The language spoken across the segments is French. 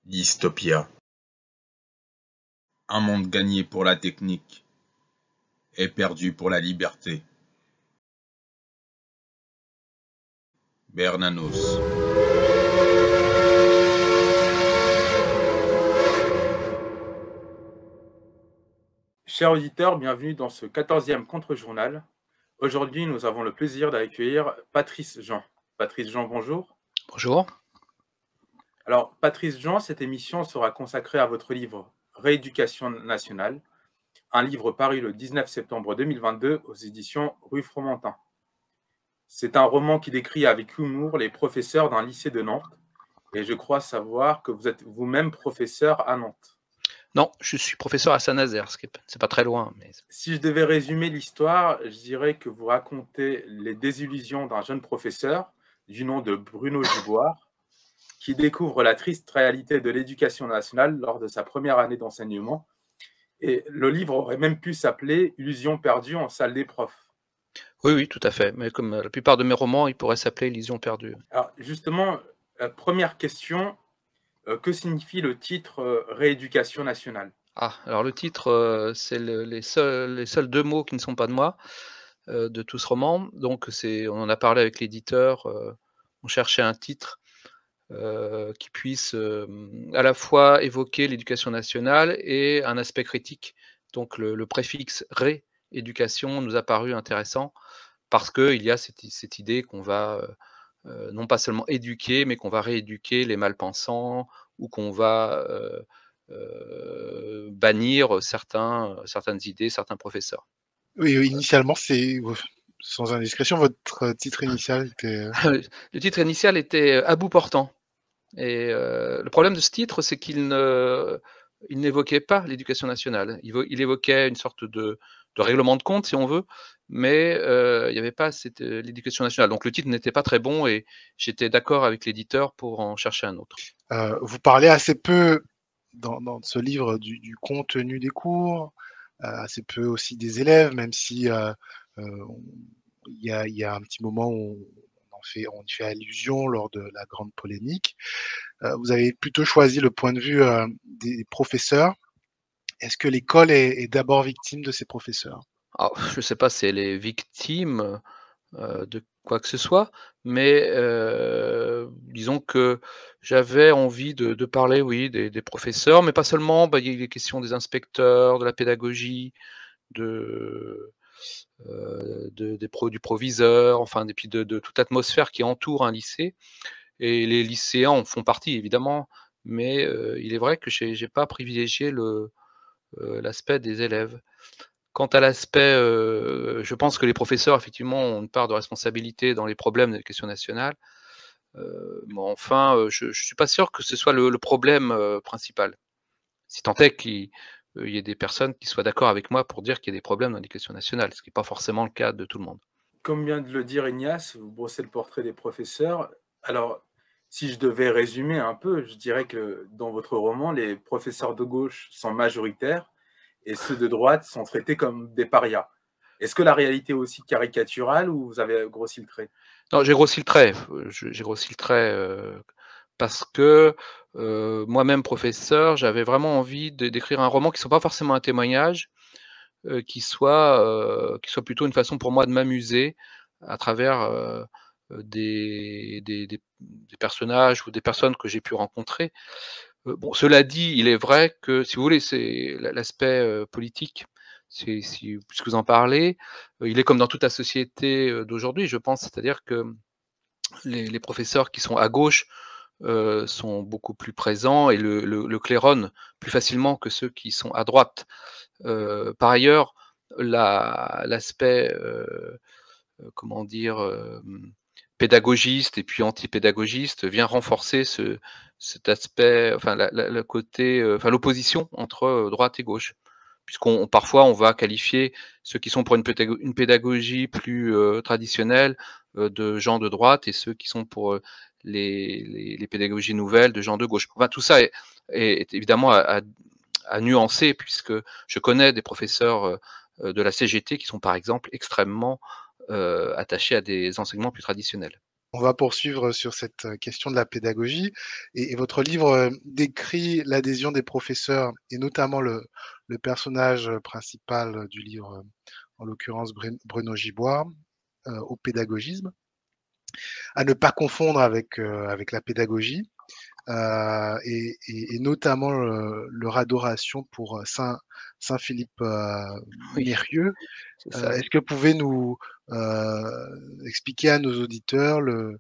Dystopia. Un monde gagné pour la technique et perdu pour la liberté. Bernanos. Chers auditeurs, bienvenue dans ce 14e contre-journal. Aujourd'hui, nous avons le plaisir d'accueillir Patrice Jean. Patrice Jean, bonjour. Bonjour. Alors, Patrice Jean, cette émission sera consacrée à votre livre Rééducation nationale, un livre paru le 19 septembre 2022 aux éditions Rue Fromentin. C'est un roman qui décrit avec humour les professeurs d'un lycée de Nantes, et je crois savoir que vous êtes vous-même professeur à Nantes. Non, je suis professeur à Saint-Nazaire, c'est pas très loin. Mais... Si je devais résumer l'histoire, je dirais que vous racontez les désillusions d'un jeune professeur du nom de Bruno Giboire, qui découvre la triste réalité de l'éducation nationale lors de sa première année d'enseignement. Et le livre aurait même pu s'appeler « Illusion perdue en salle des profs ». Oui, tout à fait. Mais comme la plupart de mes romans, il pourrait s'appeler Illusion perdue. Alors justement, première question, que signifie le titre Rééducation nationale? Alors le titre, c'est les seuls deux mots qui ne sont pas de moi, de tout ce roman. Donc on en a parlé avec l'éditeur, on cherchait un titre qui puisse à la fois évoquer l'éducation nationale et un aspect critique. Donc le préfixe rééducation nous a paru intéressant parce qu'il y a cette idée qu'on va non pas seulement éduquer, mais qu'on va rééduquer les malpensants ou qu'on va bannir certaines idées, certains professeurs. Oui, initialement, c'est sans indiscrétion, votre titre initial était... Le titre initial était À bout portant. Et le problème de ce titre, c'est qu'il n'évoquait pas l'éducation nationale. Il évoquait une sorte de règlement de compte, si on veut, mais il n'y avait pas l'éducation nationale. Donc le titre n'était pas très bon et j'étais d'accord avec l'éditeur pour en chercher un autre. Vous parlez assez peu dans ce livre du contenu des cours, assez peu aussi des élèves, même si il y a un petit moment où on y fait allusion lors de la grande polémique. Vous avez plutôt choisi le point de vue des professeurs. Est-ce que l'école est d'abord victime de ces professeurs? Alors, je ne sais pas si elle est victime de quoi que ce soit, mais disons que j'avais envie de parler, oui, des professeurs, mais pas seulement. Il y a eu les questions des inspecteurs, de la pédagogie, du proviseur, enfin, et puis de toute l'atmosphère qui entoure un lycée. Et les lycéens en font partie, évidemment, mais il est vrai que j'ai pas privilégié l'aspect des élèves. Quant à l'aspect, je pense que les professeurs, effectivement, ont une part de responsabilité dans les problèmes de l'éducation nationale. Mais enfin, je suis pas sûr que ce soit le problème principal. Si tant est qu'il y ait des personnes qui soient d'accord avec moi pour dire qu'il y a des problèmes dans l'éducation nationale, ce qui n'est pas forcément le cas de tout le monde. Comme vient de le dire Ignace, vous brossez le portrait des professeurs. Alors, si je devais résumer un peu, je dirais que dans votre roman, les professeurs de gauche sont majoritaires et ceux de droite sont traités comme des parias. Est-ce que la réalité est aussi caricaturale ou vous avez grossi le trait? Non, j'ai grossi le trait. J'ai grossi le trait parce que moi-même professeur, j'avais vraiment envie d'écrire un roman qui ne soit pas forcément un témoignage, qui soit plutôt une façon pour moi de m'amuser à travers des personnages ou des personnes que j'ai pu rencontrer. Bon, cela dit, il est vrai que, si vous voulez, c'est l'aspect politique, puisque vous en parlez, il est comme dans toute la société d'aujourd'hui, je pense. C'est-à-dire que les professeurs qui sont à gauche sont beaucoup plus présents et le claironnent plus facilement que ceux qui sont à droite. Par ailleurs, l'aspect, comment dire, pédagogiste et puis antipédagogiste vient renforcer cet aspect, enfin le côté, enfin l'opposition entre droite et gauche. Parfois on va qualifier ceux qui sont pour une pédagogie plus traditionnelle de gens de droite et ceux qui sont pour les pédagogies nouvelles de gens de gauche. Enfin, tout ça est évidemment à nuancer, puisque je connais des professeurs de la CGT qui sont par exemple extrêmement attachés à des enseignements plus traditionnels. On va poursuivre sur cette question de la pédagogie et votre livre décrit l'adhésion des professeurs et notamment le personnage principal du livre, en l'occurrence Bruno Giboire, au pédagogisme, à ne pas confondre avec la pédagogie et notamment leur adoration pour Saint Philippe Oui, Nérieux. c'est ça. Est-ce que vous pouvez nous expliquer à nos auditeurs le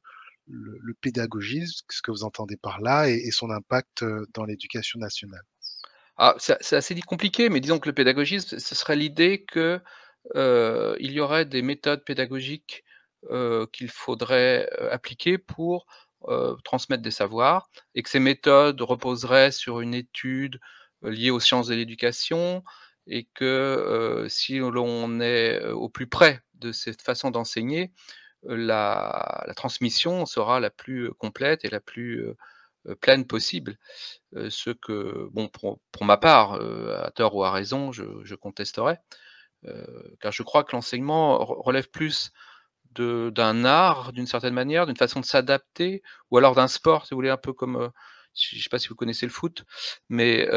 pédagogisme, ce que vous entendez par là et son impact dans l'éducation nationale? Ah, c'est assez compliqué, mais disons que le pédagogisme, ce serait l'idée que, il y aurait des méthodes pédagogiques, qu'il faudrait, appliquer pour, transmettre des savoirs et que ces méthodes reposeraient sur une étude, liée aux sciences de l'éducation et que, si l'on est, au plus près de cette façon d'enseigner, la transmission sera la plus, complète et la plus, pleine possible. Ce que bon, pour ma part, à tort ou à raison, je contesterais, car je crois que l'enseignement relève plus d'un art, d'une certaine manière, d'une façon de s'adapter ou alors d'un sport, si vous voulez, un peu comme, je ne sais pas si vous connaissez le foot, mais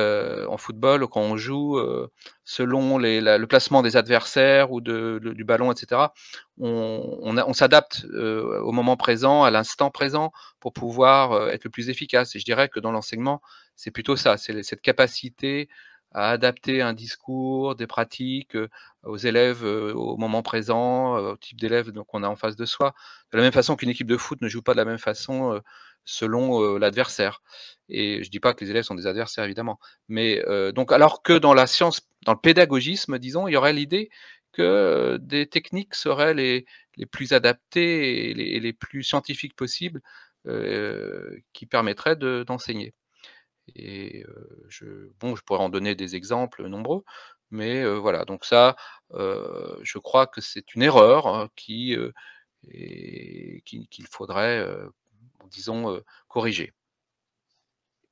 en football, quand on joue, selon le placement des adversaires ou du ballon et cetera, on s'adapte, au moment présent, à l'instant présent pour pouvoir, être le plus efficace et je dirais que dans l'enseignement, c'est plutôt ça, c'est cette capacité à adapter un discours, des pratiques, aux élèves, au moment présent, au type d'élèves donc on a en face de soi. De la même façon qu'une équipe de foot ne joue pas de la même façon, selon, l'adversaire et je dis pas que les élèves sont des adversaires évidemment, mais donc alors que dans la science, dans le pédagogisme disons, il y aurait l'idée que, des techniques seraient les plus adaptées et les plus scientifiques possibles, qui permettraient d'enseigner. Et je pourrais en donner des exemples nombreux, mais voilà, donc ça, je crois que c'est une erreur, qui, qu'il faudrait, disons, corriger.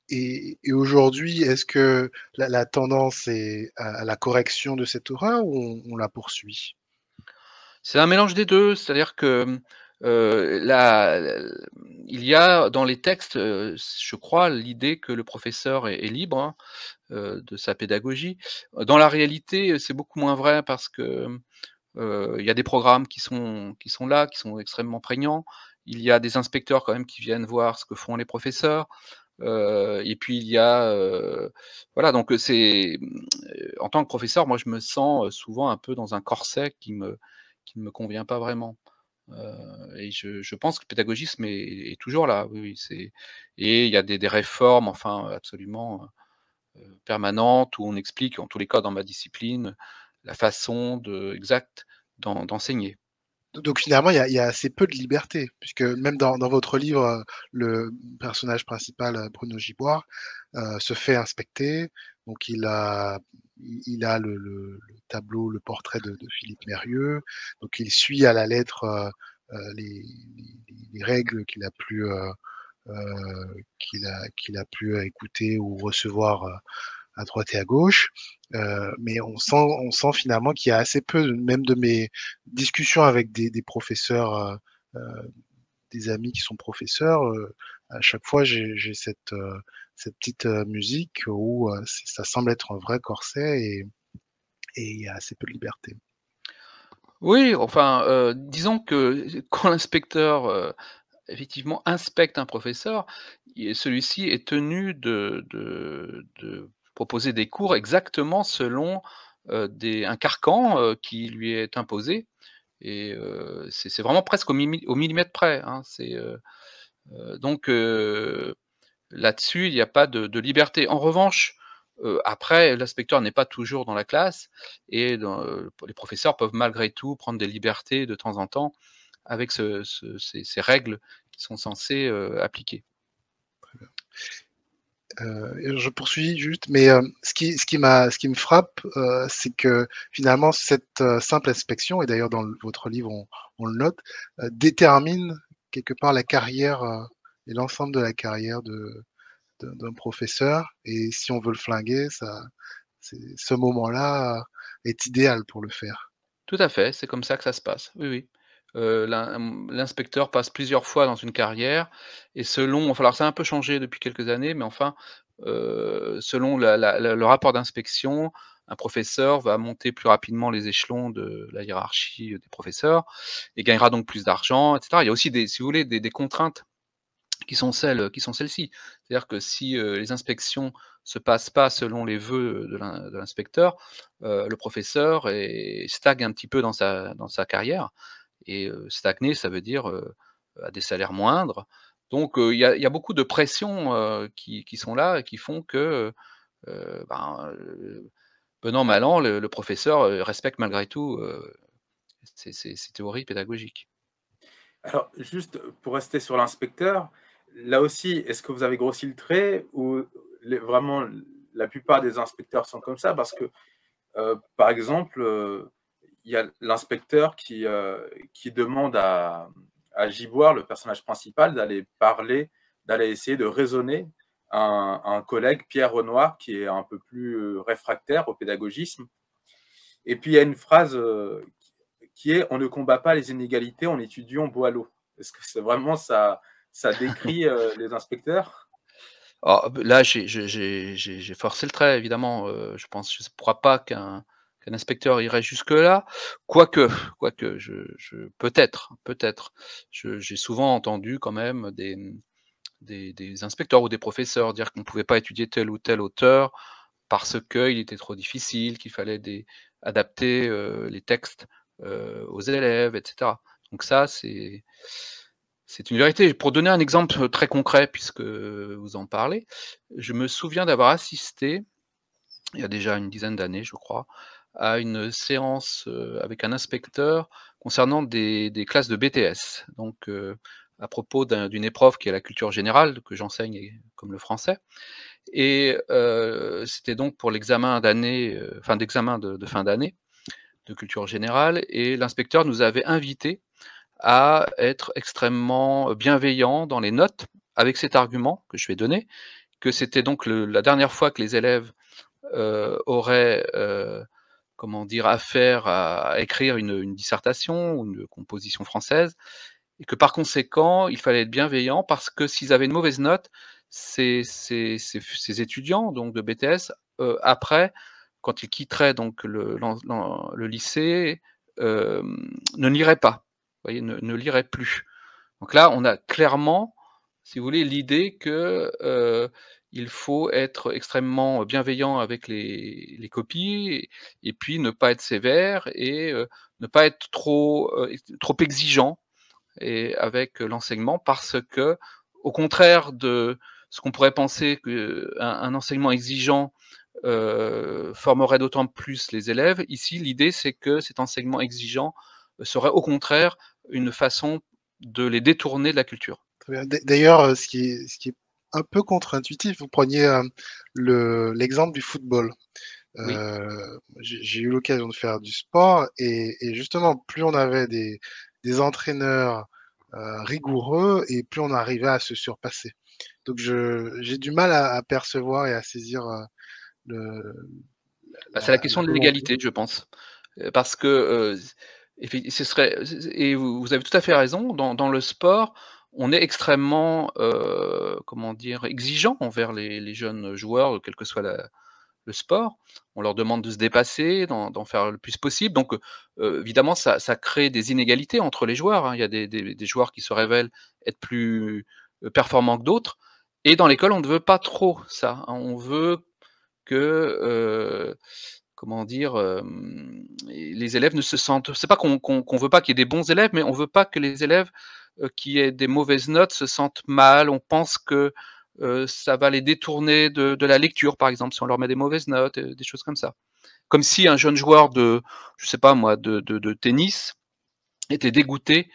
Et aujourd'hui, est-ce que la tendance est à la correction de cette horreur ou on la poursuit? C'est un mélange des 2, c'est-à-dire que, il y a dans les textes, je crois, l'idée que le professeur est libre, hein, de sa pédagogie. Dans la réalité, c'est beaucoup moins vrai parce que, il y a des programmes qui sont là, qui sont extrêmement prégnants. Il y a des inspecteurs quand même qui viennent voir ce que font les professeurs, et puis il y a, voilà donc, en tant que professeur, moi je me sens, souvent un peu dans un corset qui ne me convient pas vraiment. Et je pense que le pédagogisme est toujours là, oui, oui, et il y a des réformes, enfin, absolument, permanentes où on explique, en tous les cas dans ma discipline, la façon exacte d'enseigner. Donc finalement, il y a assez peu de liberté, puisque même dans votre livre, le personnage principal, Bruno Giboire, se fait inspecter. Donc il a le tableau, le portrait de Philippe Nérieux. Donc il suit à la lettre, les règles qu'il a pu écouter ou recevoir, à droite et à gauche. Mais on sent finalement qu'il y a assez peu, même de mes discussions avec des professeurs, des amis qui sont professeurs, à chaque fois j'ai cette petite musique où ça semble être un vrai corset et il y a assez peu de liberté. Oui, enfin, disons que quand l'inspecteur, effectivement inspecte un professeur, celui-ci est tenu de proposer des cours exactement selon, un carcan, qui lui est imposé et c'est vraiment presque au millimètre près, hein. Donc là-dessus, il n'y a pas de liberté. En revanche, après l'inspecteur n'est pas toujours dans la classe et les professeurs peuvent malgré tout prendre des libertés de temps en temps avec ces règles qui sont censées, appliquer. Et je poursuis juste, mais ce qui me frappe, c'est que finalement cette, simple inspection et d'ailleurs dans votre livre on le note, détermine quelque part la carrière, et l'ensemble de la carrière d'un professeur et si on veut le flinguer, ce moment-là est idéal pour le faire. Tout à fait, c'est comme ça que ça se passe. Oui, oui. l'inspecteur passe plusieurs fois dans une carrière et selon enfin alors ça a un peu changé depuis quelques années, mais enfin, selon le rapport d'inspection, un professeur va monter plus rapidement les échelons de la hiérarchie, des professeurs et gagnera donc plus d'argent et cetera. Il y a aussi des si vous voulez, des contraintes qui sont celles-ci. C'est-à-dire que si, les inspections se passent pas selon les vœux de l'inspecteur, le professeur stagne un petit peu dans sa carrière et stagner, ça veut dire, à des salaires moindres. Donc il y a beaucoup de pressions, qui sont là et qui font que, ben, bon an mal an, le professeur, respecte malgré tout, ses théories pédagogiques. Alors, juste pour rester sur l'inspecteur, là aussi, est-ce que vous avez grossi le trait ou vraiment la plupart des inspecteurs sont comme ça? Parce que, par exemple, il y a l'inspecteur qui demande à Giboire, le personnage principal, d'aller parler, d'aller essayer de raisonner un collègue, Pierre Renoir, qui est un peu plus réfractaire au pédagogisme. Et puis, il y a une phrase qui est « On ne combat pas les inégalités en étudiant Boileau ». Est-ce que c'est vraiment ça décrit les inspecteurs? Alors, là, j'ai forcé le trait évidemment, je ne crois pas qu'un inspecteur irait jusque-là, quoique quoique peut-être. J'ai souvent entendu quand même des inspecteurs ou des professeurs dire qu'on ne pouvait pas étudier tel ou tel auteur parce qu'il était trop difficile, qu'il fallait adapter, les textes, aux élèves et cetera. Donc ça, c'est une vérité. Pour donner un exemple très concret, puisque vous en parlez, je me souviens d'avoir assisté, il y a déjà une dizaine d'années, je crois, à une séance, avec un inspecteur concernant des classes de BTS. Donc, à propos d'une épreuve qui est la culture générale, que j'enseigne comme le français. Et c'était donc pour l'examen d'année, enfin d'examen de fin d'année, de culture générale, et l'inspecteur nous avait invités à être extrêmement bienveillant dans les notes, avec cet argument que je vais donner, que c'était donc la dernière fois que les élèves auraient, comment dire, affaire à écrire une dissertation ou une composition française, et que par conséquent, il fallait être bienveillant parce que s'ils avaient une mauvaise note, ces étudiants donc de BTS, après, quand ils quitteraient donc le lycée, ne liraient pas. Vous voyez? Ne liraient plus. Donc là, on a clairement, si vous voulez, l'idée que, il faut être extrêmement bienveillant avec les copies et puis ne pas être sévère et ne pas être trop exigeant et avec l'enseignement parce que, au contraire de ce qu'on pourrait penser qu'un enseignement exigeant, formerait d'autant plus les élèves, ici l'idée c'est que cet enseignement exigeant serait au contraire une façon de les détourner de la culture. Très bien. D'ailleurs, ce qui est un peu contre-intuitif, vous preniez l'exemple du football. Oui, J'ai eu l'occasion de faire du sport et justement, plus on avait des entraîneurs rigoureux et plus on arrivait à se surpasser. Donc, j'ai du mal à percevoir et à saisir le, bah, c'est la la question de volonté. l'égalité, je pense. Parce que, ce serait et vous avez tout à fait raison, dans le sport, on est extrêmement, comment dire? Exigeant envers les jeunes joueurs, quel que soit le sport. On leur demande de se dépasser, d'en faire le plus possible. Donc, évidemment, ça crée des inégalités entre les joueurs, hein. Il y a des joueurs qui se révèlent être plus, performants que d'autres et dans l'école, on ne veut pas trop ça, hein. On veut que, comment dire? Les élèves ne se sentent c'est pas qu'on veut pas qu'il y ait des bons élèves, mais on veut pas que les élèves, qui aient des mauvaises notes se sentent mal. On pense que, ça va les détourner de la lecture, par exemple, si on leur met des mauvaises notes, des choses comme ça. Comme si un jeune joueur je sais pas moi, de tennis était dégoûté,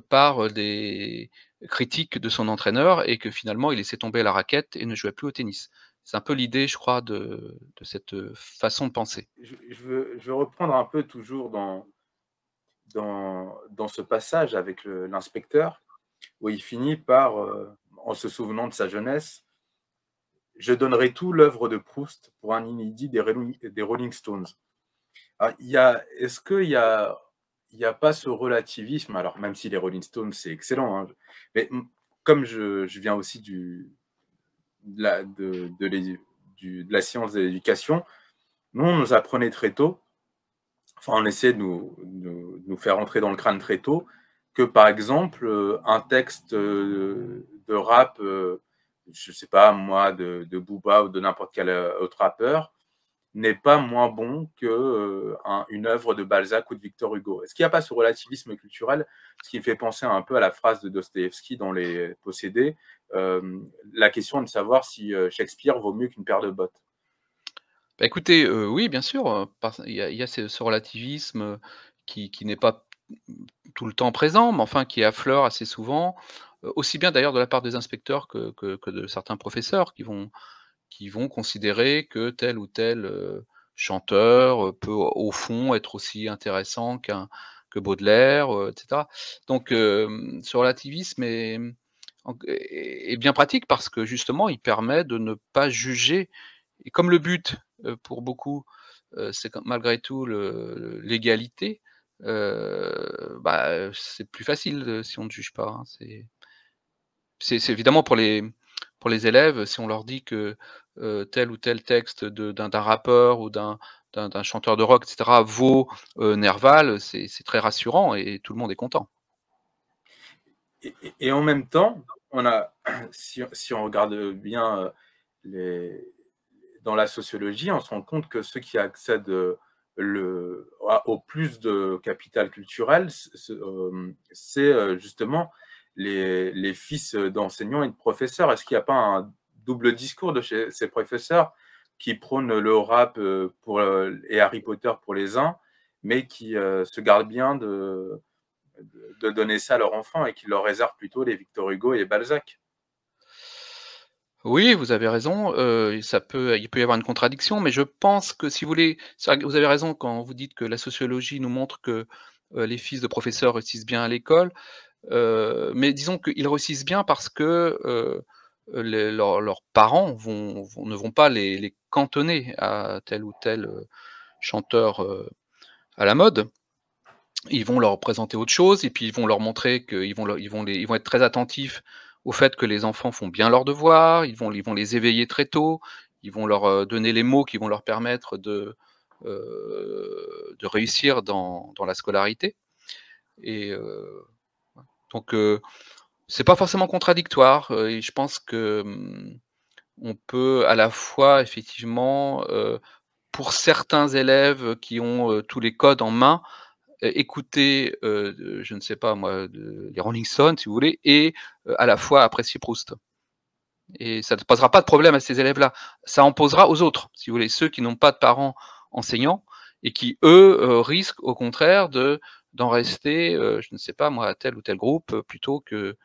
par, des critiques de son entraîneur et que finalement il laissait tomber la raquette et ne jouait plus au tennis. C'est un peu l'idée, je crois, de cette, façon de penser. Je veux reprendre un peu toujours dans ce passage avec l'inspecteur, où il finit par, en se souvenant de sa jeunesse, je donnerai tout l'œuvre de Proust pour un inédit des Rolling Stones. Alors, est-ce qu'il y a n'y a pas ce relativisme, alors même si les Rolling Stones, c'est excellent, hein, mais comme je viens aussi de la science de l'éducation, nous, on nous apprenait très tôt, enfin, on essaie de nous faire entrer dans le crâne très tôt, que par exemple, un texte de rap, je ne sais pas moi, de Booba ou de n'importe quel autre rappeur, n'est pas moins bon qu'une œuvre de Balzac ou de Victor Hugo. Est-ce qu'il n'y a pas ce relativisme culturel, ce qui me fait penser un peu à la phrase de Dostoïevski dans Les Possédés, la question de savoir si Shakespeare vaut mieux qu'une paire de bottes? Bah, écoutez, oui, bien sûr, il y a ce relativisme, qui n'est pas tout le temps présent, mais enfin qui affleure assez souvent, aussi bien d'ailleurs de la part des inspecteurs que de certains professeurs qui vont considérer que tel ou tel, chanteur, peut au fond être aussi intéressant que Baudelaire, et cetera. Donc ce relativisme est bien pratique parce que justement il permet de ne pas juger et comme le but, pour beaucoup, c'est malgré tout l'égalité, bah, c'est plus facile, si on ne juge pas, hein. C'est évidemment pour les élèves, si on leur dit que, tel ou tel texte d'un rappeur ou d'un chanteur de rock et cetera vaut, Nerval, c'est très rassurant et tout le monde est content. Et en même temps, si on regarde bien dans la sociologie, on se rend compte que ceux qui accèdent au plus de capital culturel, c'est justement les fils d'enseignants et de professeurs. Est-ce qu'il n'y a pas un double discours de chez ces professeurs qui prônent le rap et Harry Potter pour les uns, mais qui se gardent bien de donner ça à leurs enfants et qui leur réservent plutôt les Victor Hugo et les Balzac? Oui, vous avez raison, il peut y avoir une contradiction, mais je pense que si vous voulez c'est vrai que vous avez raison quand vous dites que la sociologie nous montre que, les fils de professeurs réussissent bien à l'école, mais disons qu'ils réussissent bien parce que, leurs parents ne vont pas les cantonner à tel ou tel, chanteur, à la mode. Ils vont leur présenter autre chose et puis ils vont leur montrer qu'ils vont être très attentifs au fait que les enfants font bien leurs devoirs, ils vont les éveiller très tôt, ils vont leur, donner les mots qui vont leur permettre de réussir dans la scolarité et donc c'est pas forcément contradictoire, et je pense que, on peut à la fois effectivement, pour certains élèves qui ont, tous les codes en main, écouter, je ne sais pas moi, les Rolling Stones si vous voulez et à la fois apprécier Proust et ça ne posera pas de problème à ces élèves-là. Ça en posera aux autres, si vous voulez, ceux qui n'ont pas de parents enseignants et qui eux, risquent au contraire d'en rester, je ne sais pas moi, à tel ou tel groupe, plutôt que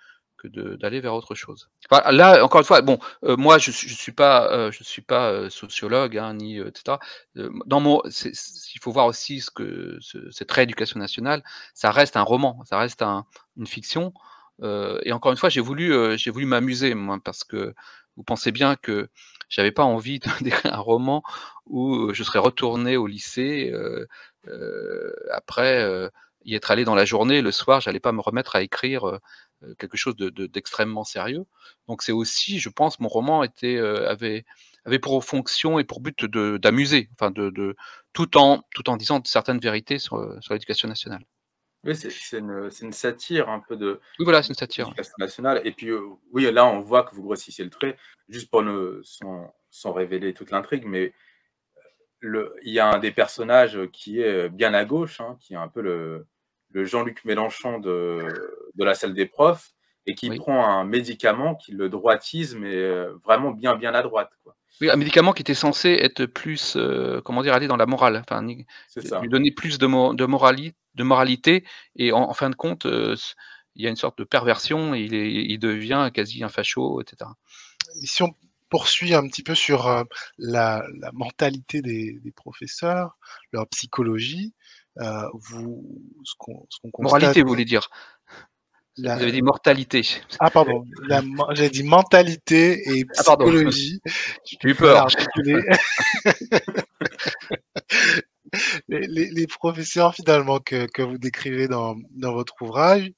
d'aller vers autre chose. Enfin, là, encore une fois, bon, moi je suis pas, sociologue, hein, ni, et cetera. Dans mon il faut voir aussi cette rééducation nationale, ça reste un roman, ça reste une fiction, et encore une fois, j'ai voulu m'amuser moi, parce que vous pensez bien que j'avais pas envie d'écrire un roman où, je serais retourné au lycée, après, y être allé dans la journée, le soir, j'allais pas me remettre à écrire, quelque chose d'extrêmement sérieux. Donc c'est aussi, je pense, mon roman avait pour fonction et pour but d'amuser, enfin tout en disant certaines vérités sur l'éducation nationale. Oui, c'est une satire un peu de Oui, voilà, c'est une satire, ouais. l'éducation nationale. Et puis, oui, là, on voit que vous grossissez le trait, juste sans révéler toute l'intrigue, mais il y a un des personnages qui est bien à gauche, hein, qui est un peu le Jean-Luc Mélenchon de la salle des profs, et qui Oui. prend un médicament qui le droitise, mais vraiment bien, bien à droite, quoi. Oui, un médicament qui était censé être plus, comment dire, aller dans la morale, enfin C'est ça. lui donner plus de moralité et en fin de compte, il y a une sorte de perversion et il devient quasi un facho et cetera. Mais si on poursuit un petit peu sur la mentalité des professeurs, leur psychologie, ce qu'on constate. Moralité, vous voulez dire? Vous avez dit mortalité. Ah pardon, j'ai dit mentalité et Ah pardon. psychologie. J'ai eu peur. les professeurs finalement que vous décrivez dans votre ouvrage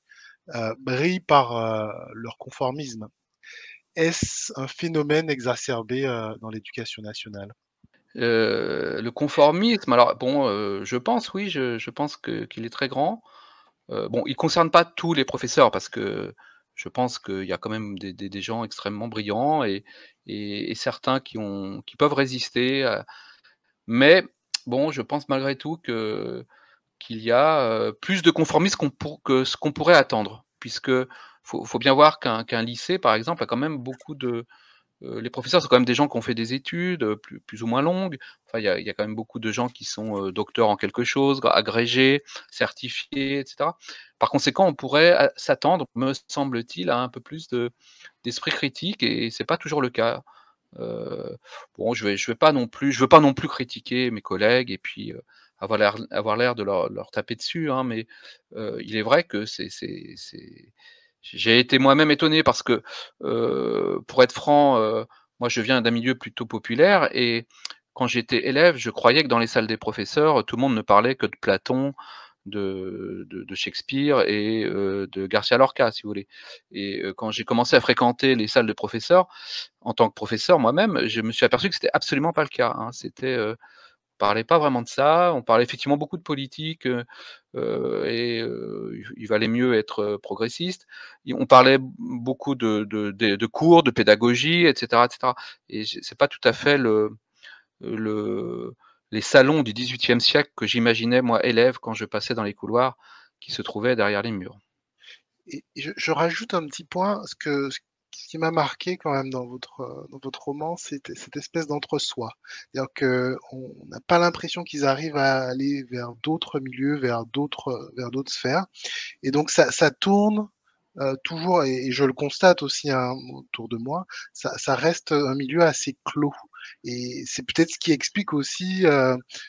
brillent par leur conformisme. Est-ce un phénomène exacerbé dans l'éducation nationale? Le conformisme, alors bon, je pense oui, je pense qu'il est très grand. Bon, il concerne pas tous les professeurs parce que je pense qu'il y a quand même des gens extrêmement brillants et certains qui peuvent résister, mais bon, je pense malgré tout qu'il y a, plus de conformisme que ce qu'on pourrait attendre. Puisque faut bien voir qu'un lycée, par exemple, a quand même beaucoup de les professeurs, c'est quand même des gens qui ont fait des études, plus ou moins longues. Enfin, il y a quand même beaucoup de gens qui sont, docteurs en quelque chose, agrégés, certifiés, et cetera. Par conséquent, on pourrait s'attendre, me semble-t-il, à un peu plus d'esprit critique et c'est pas toujours le cas. Heu, bon, je veux pas non plus critiquer mes collègues et puis, avoir l'air de leur taper dessus, hein, mais, il est vrai que j'ai été moi-même étonné parce que, pour être franc, moi je viens d'un milieu plutôt populaire et quand j'étais élève, je croyais que dans les salles des professeurs, tout le monde ne parlait que de Platon, de Shakespeare et de Garcia Lorca, si vous voulez et quand j'ai commencé à fréquenter les salles de professeurs, en tant que professeur moi-même, je me suis aperçu que c'était absolument pas le cas, hein. On parlait pas vraiment de ça, on parlait effectivement beaucoup de politique, et il valait mieux être, progressiste. Et on parlait beaucoup de cours, de pédagogie et cetera et c'est pas tout à fait le les salons du XVIIIe siècle que j'imaginais moi élève quand je passais dans les couloirs qui se trouvaient derrière les murs. Et je rajoute un petit point, ce qui m'a marqué quand même dans votre roman, c'est cette espèce d'entre-soi. C'est-à-dire qu'on n'a pas l'impression qu'ils arrivent à aller vers d'autres milieux, vers d'autres sphères. Et donc ça tourne toujours, et je le constate aussi hein, autour de moi, ça reste un milieu assez clos. Et c'est peut-être ce qui explique aussi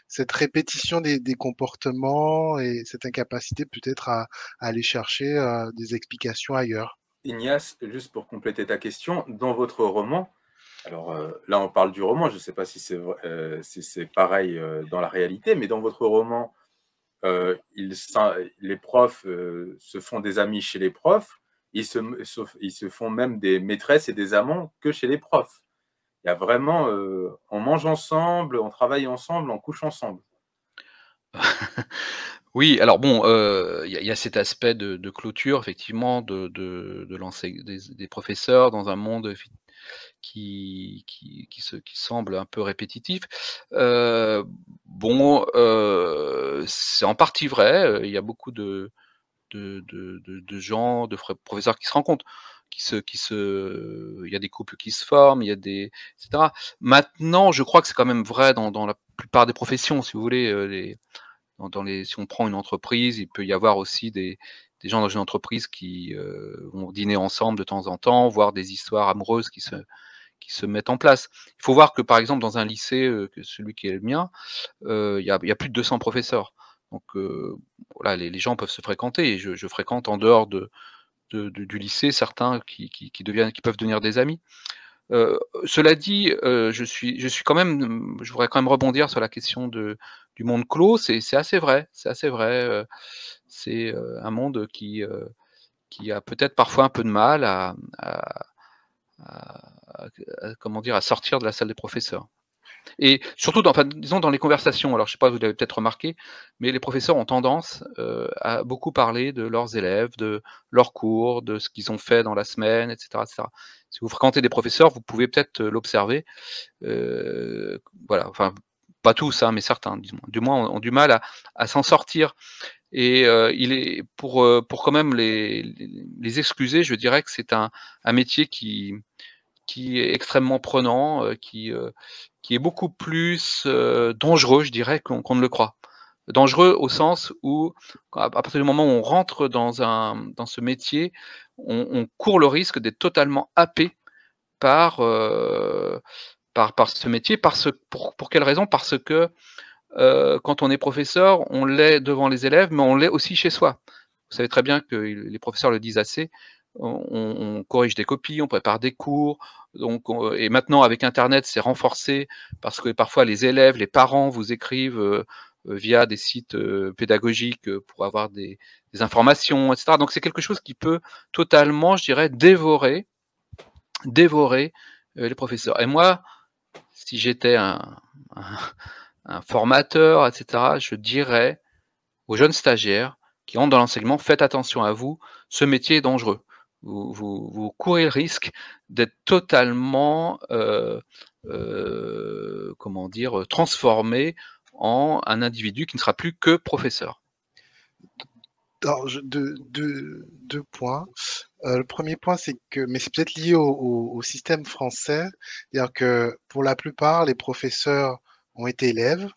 cette répétition des comportements et cette incapacité peut-être à aller chercher des explications ailleurs. Ignace, juste pour compléter ta question, dans votre roman, alors là on parle du roman, je ne sais pas si si c'est pareil dans la réalité, mais dans votre roman, les profs se font des amis chez les profs, ils se font même des maîtresses et des amants que chez les profs. Il y a vraiment, on mange ensemble, on travaille ensemble, on couche ensemble. Oui, alors bon, il y a cet aspect de clôture effectivement des professeurs dans un monde qui semble un peu répétitif. Heu, bon, c'est en partie vrai, il y a beaucoup de gens, professeurs qui se rencontrent, il y a des couples qui se forment, il y a des et cetera. Maintenant, je crois que c'est quand même vrai dans la plupart des professions, si vous voulez, si on prend une entreprise, il peut y avoir aussi des gens dans une entreprise qui, vont dîner ensemble de temps en temps, voire des histoires amoureuses qui se mettent en place. Il faut voir que, par exemple, dans un lycée, que celui qui est le mien, il y a plus de 200 professeurs. Donc, voilà, les gens peuvent se fréquenter et je fréquente en dehors du lycée certains qui peuvent devenir des amis. Cela dit, je suis quand même, je voudrais quand même rebondir sur la question du monde clos. C'est assez vrai, c'est assez vrai, c'est, un monde qui a peut-être parfois un peu de mal à comment dire? À sortir de la salle des professeurs. Et surtout enfin, disons dans les conversations, alors je sais pas, vous l'avez peut-être remarqué, mais les professeurs ont tendance, à beaucoup parler de leurs élèves, de leurs cours, de ce qu'ils ont fait dans la semaine, et cetera, et cetera. Si vous fréquentez des professeurs, vous pouvez peut-être, l'observer, voilà, enfin, pas tous, hein, mais certains, disons, du moins ont du mal à s'en sortir et il est pour quand même les excuser, je dirais que c'est un métier qui est extrêmement prenant, qui est beaucoup plus, dangereux, je dirais, qu'on ne le croit. Dangereux au sens où, à partir du moment où on rentre dans ce métier, on court le risque d'être totalement happé par, par ce métier. Pour quelle raison? Parce que, quand on est professeur, on l'est devant les élèves, mais on l'est aussi chez soi. Vous savez très bien que les professeurs le disent assez, on corrige des copies, on prépare des cours, donc et maintenant avec internet, c'est renforcé parce que parfois les élèves, les parents vous écrivent, via des sites pédagogiques pour avoir des informations, etc. Donc c'est quelque chose qui peut totalement, je dirais, dévorer les professeurs. Et moi, si j'étais un formateur, etc., je dirais aux jeunes stagiaires qui entrent dans l'enseignement, faites attention à vous, ce métier est dangereux. Vous courez le risque d'être totalement, comment dire, transformé en un individu qui ne sera plus que professeur. Alors, deux points. Le premier point, c'est que, mais c'est peut-être lié au système français, c'est-à-dire que pour la plupart, les professeurs ont été élèves,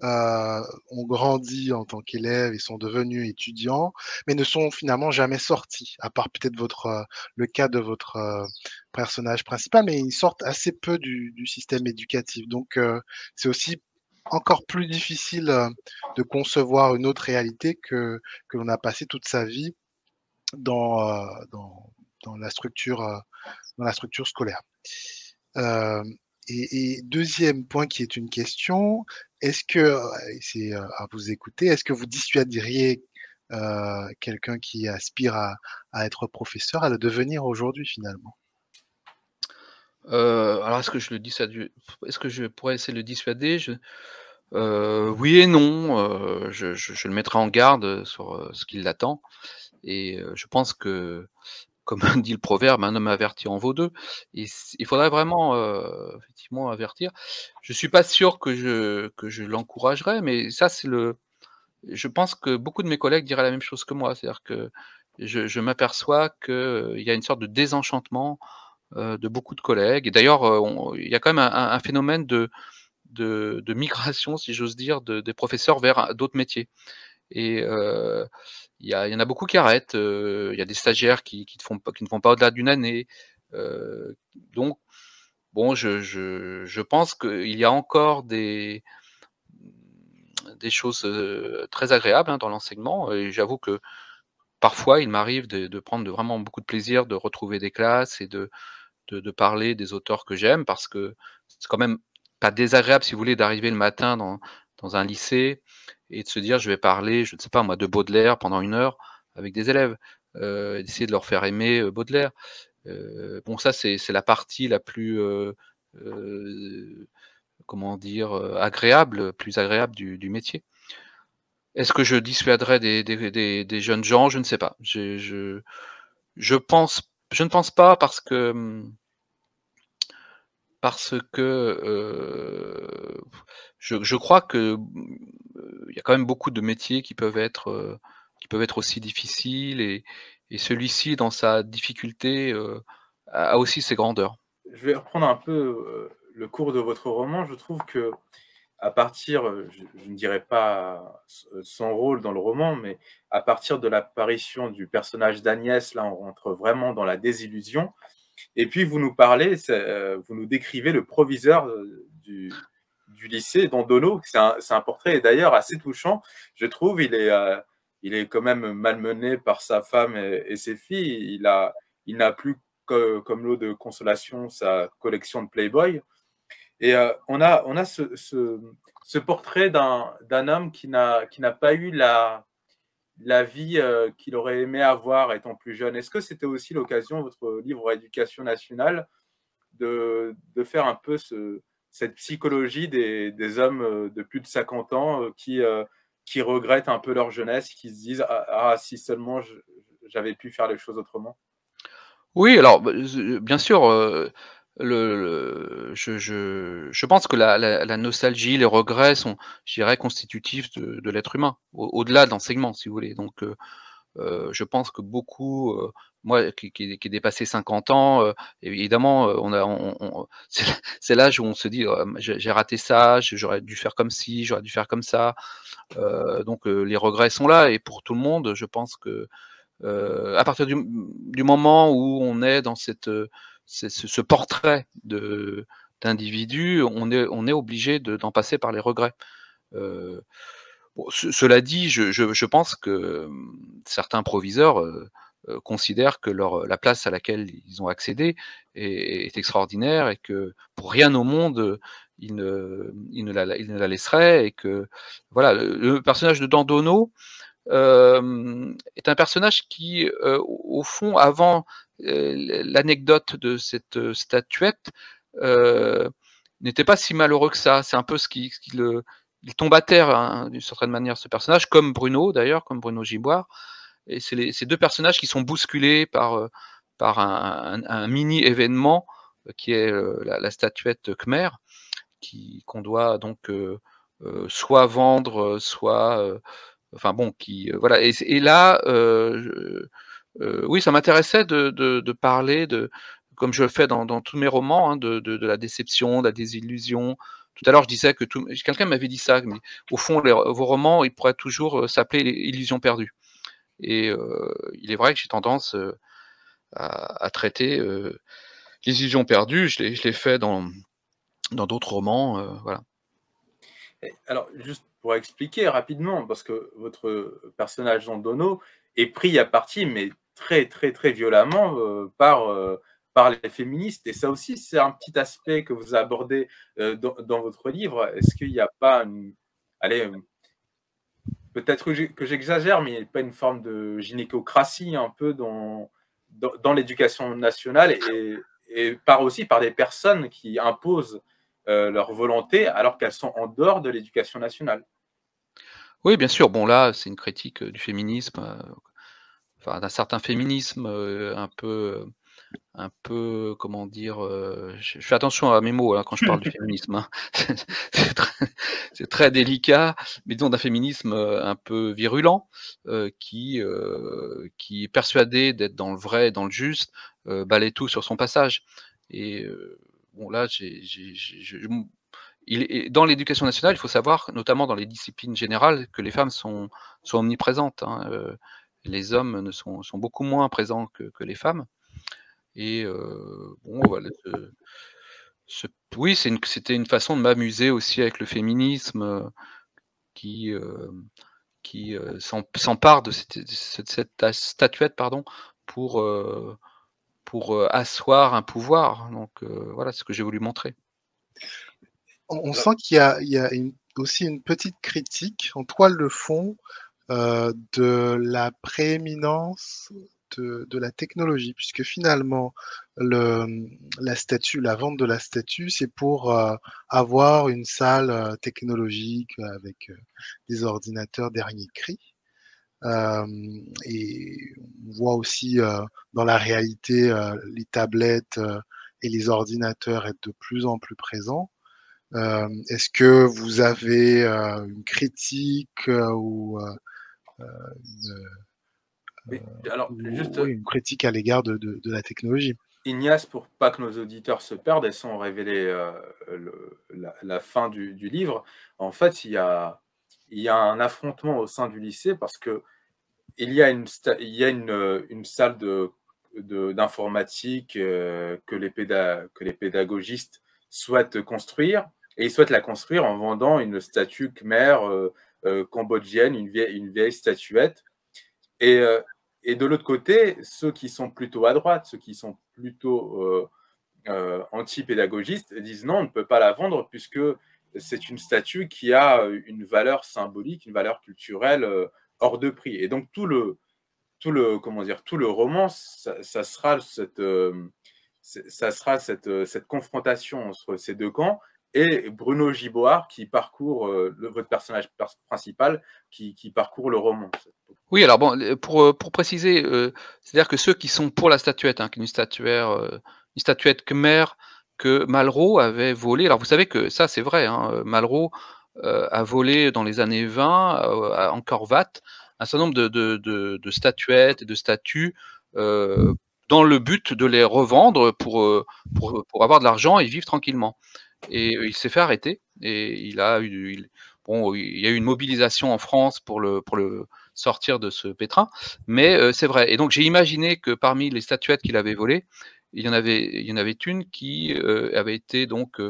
ont grandi en tant qu'élèves et sont devenus étudiants, mais ne sont finalement jamais sortis, à part peut-être le cas de votre personnage principal, mais ils sortent assez peu du système éducatif. Donc, c'est aussi encore plus difficile de concevoir une autre réalité que l'on a passé toute sa vie dans la structure scolaire. Et deuxième point qui est une question, est-ce que, c'est à vous écouter, est-ce que vous dissuaderiez quelqu'un qui aspire à être professeur à le devenir aujourd'hui finalement? Alors est-ce que je pourrais essayer de le dissuader? Oui et non, je le mettrai en garde sur ce qui l'attend et je pense que, comme dit le proverbe, un homme averti en vaut deux. Il faudrait vraiment, effectivement avertir. Je suis pas sûr que je l'encouragerais, mais ça je pense que beaucoup de mes collègues diraient la même chose que moi. C'est-à-dire que je m'aperçois qu'il y a une sorte de désenchantement, de beaucoup de collègues et d'ailleurs, il y a quand même un phénomène de migration, si j'ose dire, des professeurs vers d'autres métiers et il y en a beaucoup qui arrêtent, il y a des stagiaires qui ne font pas au-delà d'une année, donc bon, je pense qu'il y a encore des choses, très agréables, hein, dans l'enseignement et j'avoue que parfois il m'arrive de prendre vraiment beaucoup de plaisir, de retrouver des classes et de parler des auteurs que j'aime parce que c'est quand même pas désagréable, si vous voulez, d'arriver le matin dans un lycée et de se dire: «Je vais parler, je ne sais pas moi, de Baudelaire pendant 1 heure avec des élèves», d'essayer de leur faire aimer, Baudelaire. Bon ça c'est la partie la plus, heu, comment dire? Agréable, plus agréable du métier. Est-ce que je dissuaderais des jeunes gens? Je ne sais pas. Je ne pense pas parce que, je crois que, il y a quand même beaucoup de métiers qui peuvent être aussi difficiles et celui-ci dans sa difficulté, a aussi ses grandeurs. Je vais reprendre un peu le cours de votre roman. Je trouve que à partir, je ne dirais pas son rôle dans le roman, mais à partir de l'apparition du personnage d'Agnès, là, on rentre vraiment dans la désillusion. Et puis vous nous parlez, vous nous décrivez le proviseur du lycée, Dondono. C'est un portrait, et d'ailleurs assez touchant, je trouve. Il est quand même malmené par sa femme et ses filles. Il n'a plus comme lot de consolation sa collection de Playboy. Et on a ce portrait d'un homme qui n'a pas eu la vie qu'il aurait aimé avoir étant plus jeune. Est-ce que c'était aussi l'occasion, votre livre Éducation nationale, de faire un peu cette psychologie des hommes de plus de 50 ans qui regrettent un peu leur jeunesse, qui se disent ah, si seulement j'avais pu faire les choses autrement? Oui, alors, bah, bien sûr, je pense que la nostalgie, les regrets sont, je dirais, constitutifs de l'être humain, au-delà de l'enseignement, si vous voulez. Donc, je pense que beaucoup, moi qui ai dépassé 50 ans, évidemment, c'est l'âge où on se dit: j'ai raté ça, j'aurais dû faire comme ci, j'aurais dû faire comme ça». Donc, les regrets sont là et pour tout le monde, je pense que, à partir du moment où on est dans ce portrait d'individu, on est obligé d'en passer par les regrets. Heu, bon, cela dit, je pense que, certains proviseurs, considèrent que la place à laquelle ils ont accédé est extraordinaire et que pour rien au monde, il ne la laisserait, et que voilà, le personnage de Dandolo est un personnage qui, au fond, avant l'anecdote de cette statuette, n'était pas si malheureux que ça. C'est un peu il tombe à terre, hein, d'une certaine manière, ce personnage, comme Bruno d'ailleurs, comme Bruno Giboire. Et c'est ces deux personnages qui sont bousculés par un mini événement qui est la statuette Khmer, qu'on doit donc soit vendre, soit enfin bon, voilà. Et là, oui, ça m'intéressait de parler comme je le fais dans tous mes romans, hein, de la déception, de la désillusion. Tout à l'heure, je disais que quelqu'un m'avait dit ça, mais au fond, vos romans, ils pourraient toujours s'appeler Illusions perdues. Et il est vrai que j'ai tendance à traiter les illusions perdues. Je l'ai fait dans d'autres romans, voilà. Alors, juste pour expliquer rapidement, parce que votre personnage Dandolo est pris à partie, mais très, très, très violemment par les féministes. Et ça aussi, c'est un petit aspect que vous abordez dans votre livre. Est-ce qu'il n'y a pas allez, peut-être que j'exagère, mais il n'y a pas une forme de gynécocratie un peu dans l'éducation nationale et aussi par des personnes qui imposent leur volonté alors qu'elles sont en dehors de l'éducation nationale? Oui, bien sûr. Bon, là, c'est une critique du féminisme, enfin d'un certain féminisme un peu, comment dire, je fais attention à mes mots, hein, quand je parle du féminisme, hein. C'est très délicat, mais disons d'un féminisme un peu virulent, qui est persuadé d'être dans le vrai et dans le juste, balaie tout sur son passage. Et bon, là, dans l'éducation nationale, il faut savoir, notamment dans les disciplines générales, que les femmes sont omniprésentes, hein. Les hommes sont beaucoup moins présents que les femmes. Et bon, voilà, oui, c'était une façon de m'amuser aussi avec le féminisme, qui, s'empare de cette statuette, pardon, pour asseoir un pouvoir. Donc voilà ce que j'ai voulu montrer. On sent qu'il y a aussi une petite critique en toile de fond de la prééminence de la technologie, puisque finalement, la vente de la statue, c'est pour avoir une salle technologique avec des ordinateurs dernier cri. Et on voit aussi dans la réalité les tablettes et les ordinateurs être de plus en plus présents. Est-ce que vous avez une critique ou Alors, juste, oui, une critique à l'égard de la technologie? Ignace, pour pas que nos auditeurs se perdent et sans révéler la fin du livre, en fait, il y a un affrontement au sein du lycée parce que il y a une salle d'informatique que les pédagogistes souhaitent construire, et ils souhaitent la construire en vendant une statue khmer cambodgienne, une vieille statuette. Et de l'autre côté, ceux qui sont plutôt à droite, ceux qui sont plutôt anti-pédagogistes, disent non, on ne peut pas la vendre puisque c'est une statue qui a une valeur symbolique, une valeur culturelle hors de prix. Et donc tout le roman, ça sera cette confrontation entre ces deux camps, et Bruno Giboire qui parcourt, votre personnage principal, qui parcourt le roman. Oui, alors bon, pour préciser, c'est-à-dire que ceux qui sont pour la statuette, hein, qui est une statuette khmer que Malraux avait volée. Alors vous savez que ça, c'est vrai, hein, Malraux a volé dans les années 20 à Angkor Wat un certain nombre de statuettes et de statues dans le but de les revendre pour avoir de l'argent et vivre tranquillement. Et il s'est fait arrêter et il y a eu une mobilisation en France pour le sortir de ce pétrin, mais c'est vrai. Et donc j'ai imaginé que parmi les statuettes qu'il avait volées, il y en avait une qui avait été donc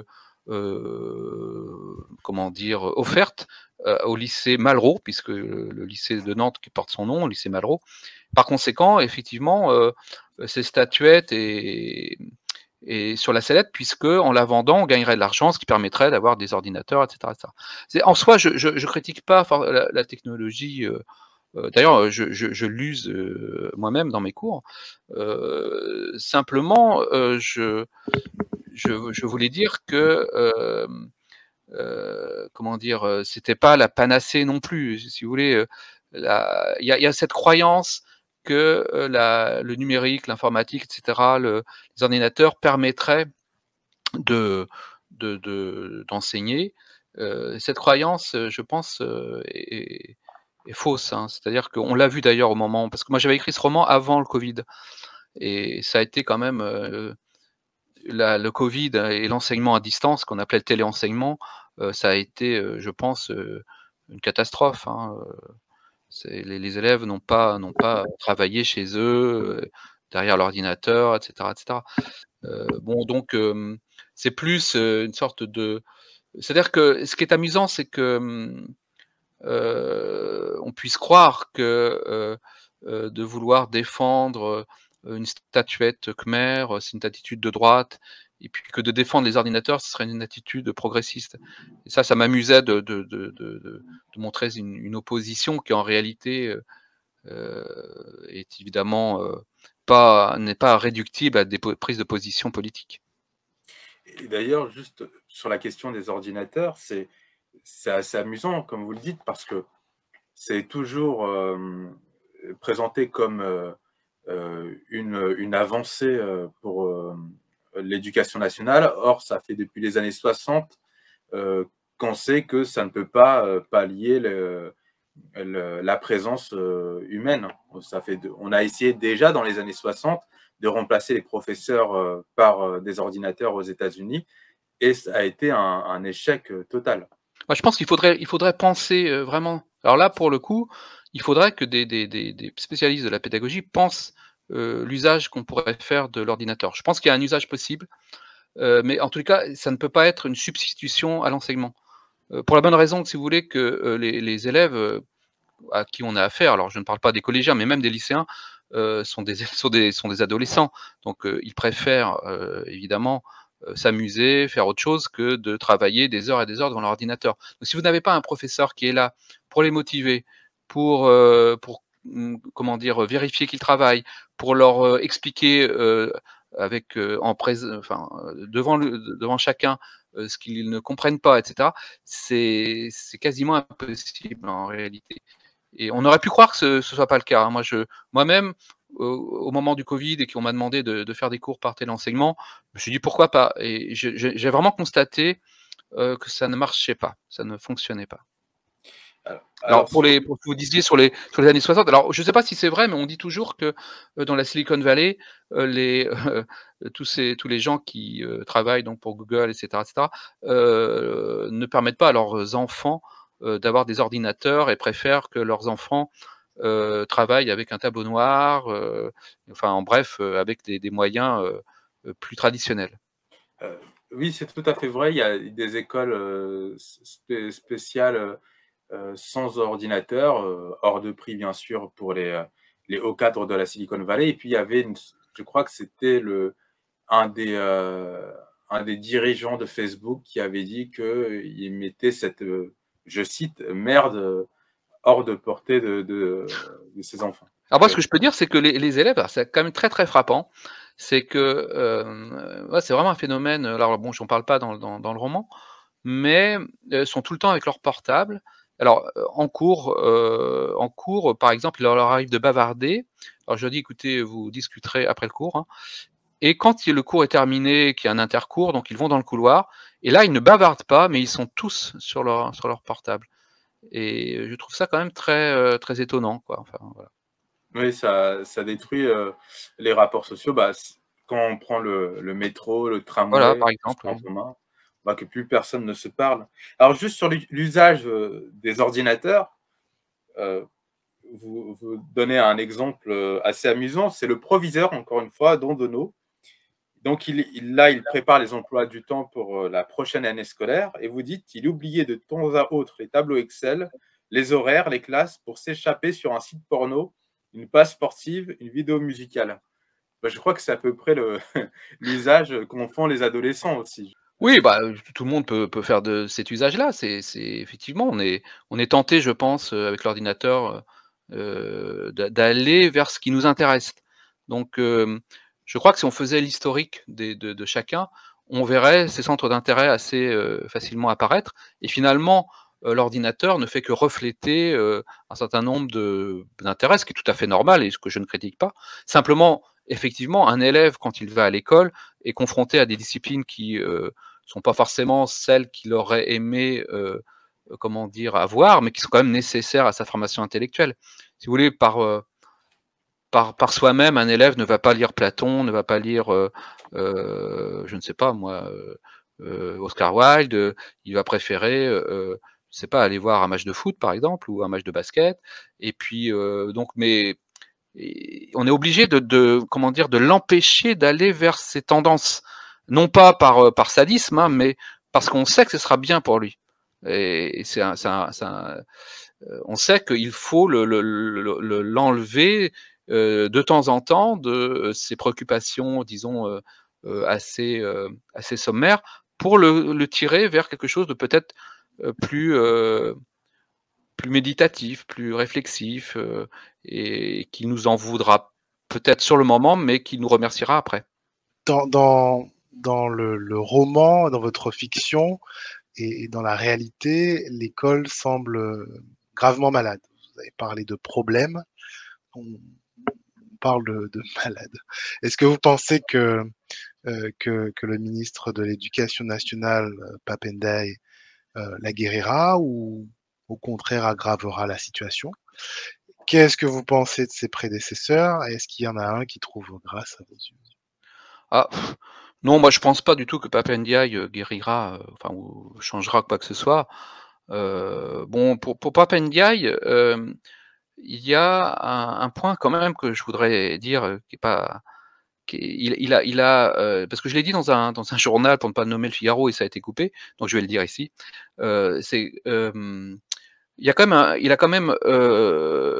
comment dire, offerte au lycée Malraux, puisque le lycée de Nantes qui porte son nom, le lycée Malraux. Par conséquent, effectivement, ces statuettes et et sur la sellette, puisque en la vendant, on gagnerait de l'argent, ce qui permettrait d'avoir des ordinateurs, etc., etc. En soi, je critique pas la technologie. D'ailleurs, je l'use moi-même dans mes cours. Simplement, je voulais dire que comment dire, c'était pas la panacée non plus. Si vous voulez, il y a cette croyance que le numérique, l'informatique, etc., les ordinateurs permettraient d'enseigner. Cette croyance, je pense, est fausse, hein. C'est-à-dire qu'on l'a vu d'ailleurs au moment, parce que moi j'avais écrit ce roman avant le Covid, et ça a été quand même le Covid et l'enseignement à distance, qu'on appelait le téléenseignement, ça a été, je pense, une catastrophe, hein. Les élèves n'ont pas travaillé chez eux, derrière l'ordinateur, etc., etc. Bon, donc c'est plus une sorte de. C'est-à-dire que ce qui est amusant, c'est que on puisse croire que de vouloir défendre une statuette khmer, c'est une attitude de droite, et puis que de défendre les ordinateurs, ce serait une attitude progressiste. Et ça m'amusait de montrer une opposition qui en réalité est évidemment n'est pas réductible à des prises de position politiques. Et d'ailleurs, juste sur la question des ordinateurs, c'est assez amusant, comme vous le dites, parce que c'est toujours présenté comme une avancée pour l'éducation nationale. Or, ça fait depuis les années 60 qu'on sait que ça ne peut pas pallier la présence humaine. On a essayé déjà dans les années 60 de remplacer les professeurs par des ordinateurs aux États-Unis, et ça a été un échec total. Moi, je pense qu'il faudrait penser vraiment. Alors là, pour le coup, il faudrait que des spécialistes de la pédagogie pensent l'usage qu'on pourrait faire de l'ordinateur. Je pense qu'il y a un usage possible, mais en tout cas, ça ne peut pas être une substitution à l'enseignement. Pour la bonne raison que, si vous voulez, que les élèves à qui on a affaire, alors je ne parle pas des collégiens, mais même des lycéens, sont des adolescents. Donc ils préfèrent évidemment s'amuser, faire autre chose que de travailler des heures et des heures devant l'ordinateur. Donc si vous n'avez pas un professeur qui est là pour les motiver, pour comment dire, vérifier qu'ils travaillent, pour leur expliquer avec devant chacun ce qu'ils ne comprennent pas, etc., c'est quasiment impossible en réalité. Et on aurait pu croire que ce soit pas le cas, hein. Moi-même, au moment du Covid et qu'on m'a demandé de faire des cours par téléenseignement, je me suis dit: «Pourquoi pas?» Et j'ai vraiment constaté que ça ne marchait pas, ça ne fonctionnait pas. Alors pour ce que vous disiez sur les années 60, alors je ne sais pas si c'est vrai, mais on dit toujours que dans la Silicon Valley, tous les gens qui travaillent donc pour Google, etc., etc., ne permettent pas à leurs enfants d'avoir des ordinateurs, et préfèrent que leurs enfants travaillent avec un tableau noir, enfin en bref, avec des moyens plus traditionnels. Oui, c'est tout à fait vrai. Il y a des écoles spéciales sans ordinateur, hors de prix bien sûr pour les hauts cadres de la Silicon Valley. Et puis il y avait, je crois que c'était un des dirigeants de Facebook qui avait dit qu'il mettait cette, je cite, merde hors de portée de ses enfants. Alors moi, ce que je peux dire, c'est que les élèves, alors c'est quand même très très frappant, c'est que ouais, c'est vraiment un phénomène. Alors bon, je n'en parle pas dans le roman, mais sont tout le temps avec leur portable. Alors en cours, par exemple, il leur arrive de bavarder. Alors je leur dis: «Écoutez, vous discuterez après le cours, hein». Et quand le cours est terminé, qu'il y a un intercours, donc ils vont dans le couloir, et là, ils ne bavardent pas, mais ils sont tous sur leur portable. Et je trouve ça quand même très très étonnant, quoi. Enfin, voilà. Oui, ça détruit les rapports sociaux. Bah, quand on prend le métro, le Voilà, tramway, par le exemple, transport en oui. commun, on voit que plus personne ne se parle. Alors juste sur l'usage des ordinateurs, euh, vous donnez un exemple assez amusant, c'est le proviseur, encore une fois, Don Dono. Donc il prépare les emplois du temps pour la prochaine année scolaire, et vous dites qu'il oubliait de temps à autre les tableaux Excel, les horaires, les classes, pour s'échapper sur un site porno, une page sportive, une vidéo musicale. Bah, je crois que c'est à peu près l'usage qu'en font les adolescents aussi. Oui, bah, tout le monde peut faire de cet usage-là. C'est effectivement, on est tenté, je pense, avec l'ordinateur, d'aller vers ce qui nous intéresse. Donc, je crois que si on faisait l'historique de chacun, on verrait ces centres d'intérêt assez, facilement apparaître et finalement, l'ordinateur ne fait que refléter, un certain nombre d'intérêts, ce qui est tout à fait normal et ce que je ne critique pas. Simplement, effectivement, un élève, quand il va à l'école, est confronté à des disciplines qui, sont pas forcément celles qu'il aurait aimé, comment dire, avoir, mais qui sont quand même nécessaires à sa formation intellectuelle. Si vous voulez, par soi-même, un élève ne va pas lire Platon, ne va pas lire, je ne sais pas moi, Oscar Wilde, il va préférer, je sais pas, aller voir un match de foot par exemple ou un match de basket et puis, donc mais et on est obligé de comment dire, de l'empêcher d'aller vers ces tendances. Non pas par sadisme, hein, mais parce qu'on sait que ce sera bien pour lui. Et on sait qu'il faut l'enlever de temps en temps de ses préoccupations, disons, assez sommaires, pour le tirer vers quelque chose de peut-être plus méditatif, plus réflexif, et qui nous en voudra peut-être sur le moment, mais qui nous remerciera après. Dans le roman, dans votre fiction et dans la réalité, l'école semble gravement malade. Vous avez parlé de problèmes, on parle de malade. Est-ce que vous pensez que le ministre de l'Éducation nationale, Pap Ndiaye, la guérira ou au contraire aggravera la situation? Qu'est-ce que vous pensez de ses prédécesseurs? Est-ce qu'il y en a un qui trouve grâce à vos yeux? Ah, non, moi je pense pas du tout que Pap Ndiaye, guérira, enfin ou changera quoi que ce soit. Bon pour Pap Ndiaye, il y a un point quand même que je voudrais dire, qui est pas qui est il a, parce que je l'ai dit dans un journal pour ne pas nommer Le Figaro et ça a été coupé, donc je vais le dire ici. C'est, il a quand même,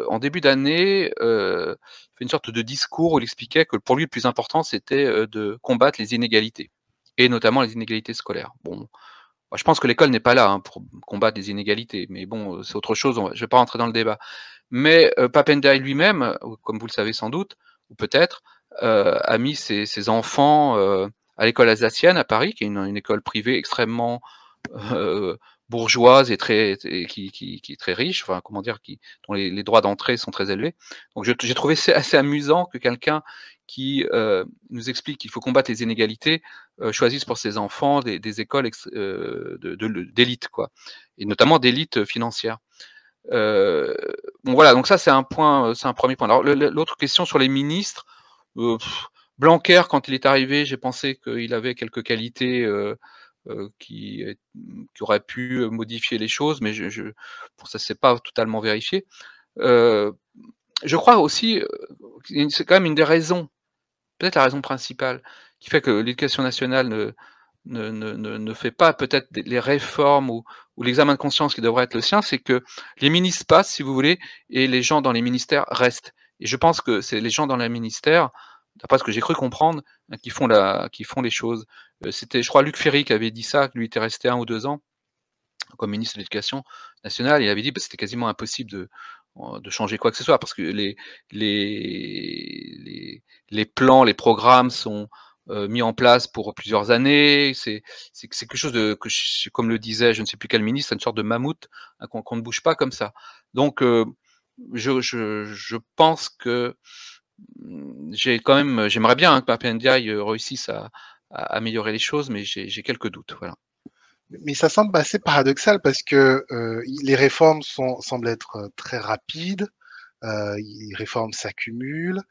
en début d'année, fait une sorte de discours où il expliquait que pour lui le plus important c'était, de combattre les inégalités et notamment les inégalités scolaires. Bon, moi je pense que l'école n'est pas là, hein, pour combattre les inégalités, mais bon, c'est autre chose, je vais pas rentrer dans le débat. Mais, Pap Ndiaye lui-même, comme vous le savez sans doute, ou peut-être, a mis ses enfants, à l'école alsacienne à Paris, qui est une école privée extrêmement, heu, bourgeoise et très et qui est très riche, enfin comment dire? Dont les droits d'entrée sont très élevés. Donc j'ai trouvé c'est assez amusant que quelqu'un qui, nous explique qu'il faut combattre les inégalités, choisisse pour ses enfants des écoles d'élite quoi, et notamment d'élite financière. Heu, bon voilà, donc ça c'est un point, c'est un premier point. Alors l'autre question sur les ministres, heu, Blanquer quand il est arrivé, j'ai pensé qu'il avait quelques qualités, qui auraient pu, modifier les choses, mais bon ça s'est pas totalement vérifié. Heu, je crois aussi, c'est quand même une des raisons, peut-être la raison principale, qui fait que l'éducation nationale ne fait pas peut-être les réformes ou l'examen de conscience qui devrait être le sien, c'est que les ministres passent, si vous voulez, et les gens dans les ministères restent. Et je pense que c'est les gens dans les ministères, d'après ce que j'ai cru comprendre, qui font les choses. C'était, je crois, Luc Ferry qui avait dit ça, que lui était resté 1 ou 2 ans comme ministre de l'Éducation nationale. Il avait dit que c'était quasiment impossible de changer quoi que ce soit parce que les, les plans, les programmes sont mis en place pour plusieurs années. C'est quelque chose comme le disait, je ne sais plus quel ministre, c'est une sorte de mammouth, hein, qu'on ne bouge pas comme ça. Donc, je pense que j'aimerais bien, hein, que Pape Ndiaye réussisse à améliorer les choses, mais j'ai quelques doutes. Voilà. Mais ça semble assez paradoxal parce que les réformes semblent être très rapides, les réformes s'accumulent,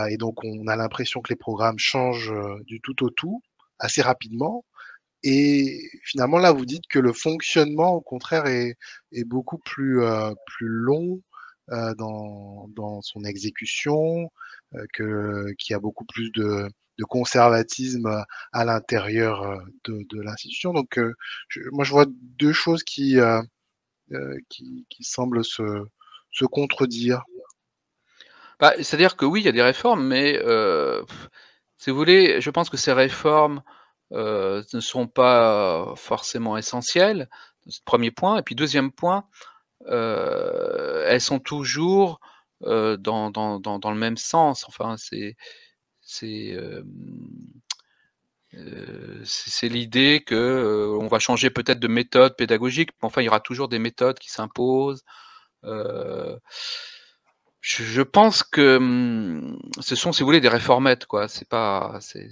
et donc on a l'impression que les programmes changent du tout au tout assez rapidement. Et finalement, là, vous dites que le fonctionnement, au contraire, est beaucoup plus long dans son exécution, qu'il y a beaucoup plus de conservatisme à l'intérieur de l'institution. Donc, moi, je vois deux choses qui semblent se contredire. Bah, c'est-à-dire que oui, il y a des réformes, mais si vous voulez, je pense que ces réformes, ne sont pas forcément essentielles. C'est le 1er point et puis 2e point, elles sont toujours, dans le même sens. Enfin, c'est, c'est l'idée que, on va changer peut-être de méthode pédagogique, mais enfin, il y aura toujours des méthodes qui s'imposent. Heu, je pense que, ce sont, si vous voulez, des réformettes, quoi. C'est pas c'est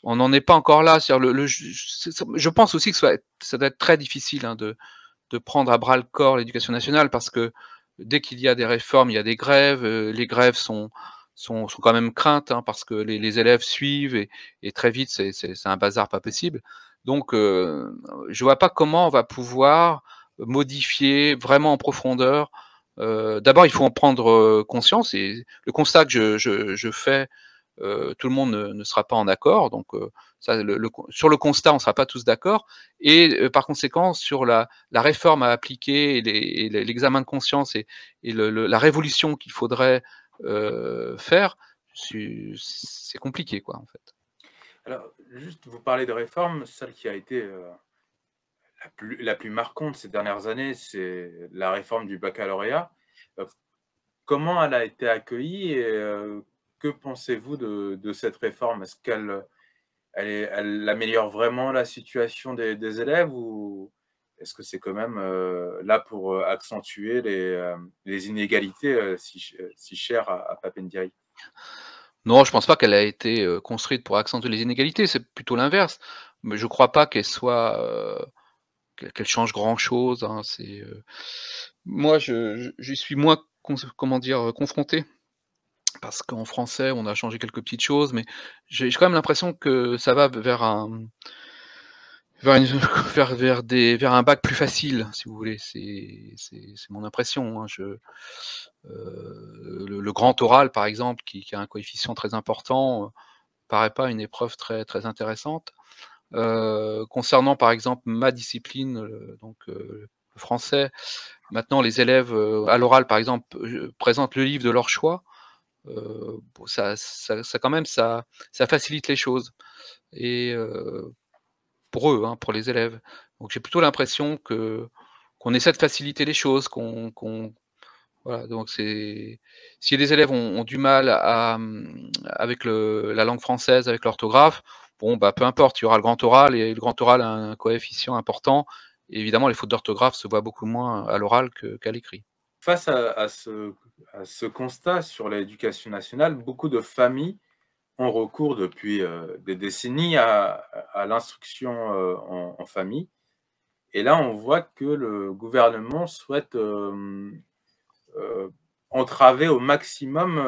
on n'en est pas encore là. C'est-à-dire le je pense aussi que ça doit être très difficile, hein, de prendre à bras le corps l'éducation nationale parce que dès qu'il y a des réformes, il y a des grèves, les grèves sont quand même craintes, hein, parce que les élèves suivent et très vite c'est un bazar pas possible. Donc je vois pas comment on va pouvoir modifier vraiment en profondeur. D'abord il faut en prendre, conscience et le constat que je fais, tout le monde ne sera pas en accord donc ça sur le constat on ne sera pas tous d'accord et par conséquent sur la réforme à appliquer et l'examen de conscience et la révolution qu'il faudrait, faire, c'est compliqué quoi, en fait. Alors, juste, vous parlez de réforme, celle qui a été la plus marquante ces dernières années, c'est la réforme du baccalauréat. Euh, Comment elle a été accueillie et que pensez-vous de cette réforme? Est-ce elle améliore vraiment la situation des élèves ou est-ce que c'est quand même là pour accentuer les inégalités si chères à Pape Ndiaye? Non, je pense pas qu'elle a été, construite pour accentuer les inégalités, c'est plutôt l'inverse. Mais je crois pas qu'elle soit, qu'elle change grand chose, hein, moi j'y suis moins comment dire? Confronté. Parce qu'en français, on a changé quelques petites choses, mais j'ai quand même l'impression que ça va vers vers une vers un bac plus facile, si vous voulez. C'est mon impression, hein. Le grand oral, par exemple, qui a un coefficient très important, paraît pas une épreuve très très intéressante. Concernant, par exemple, ma discipline, le français, maintenant les élèves, à l'oral, par exemple, présentent le livre de leur choix. Bon ça quand même ça facilite les choses et pour eux, hein, pour les élèves. Donc j'ai plutôt l'impression qu'on essaie de faciliter les choses, voilà, donc si les élèves ont du mal avec la langue française, avec l'orthographe, bon, bah, peu importe, il y aura le grand oral et le grand oral a un coefficient important et évidemment les fautes d'orthographe se voient beaucoup moins à l'oral qu'à l'écrit. Face à ce constat sur l'éducation nationale, beaucoup de familles ont recours depuis des décennies à l'instruction en famille. Et là, on voit que le gouvernement souhaite entraver au maximum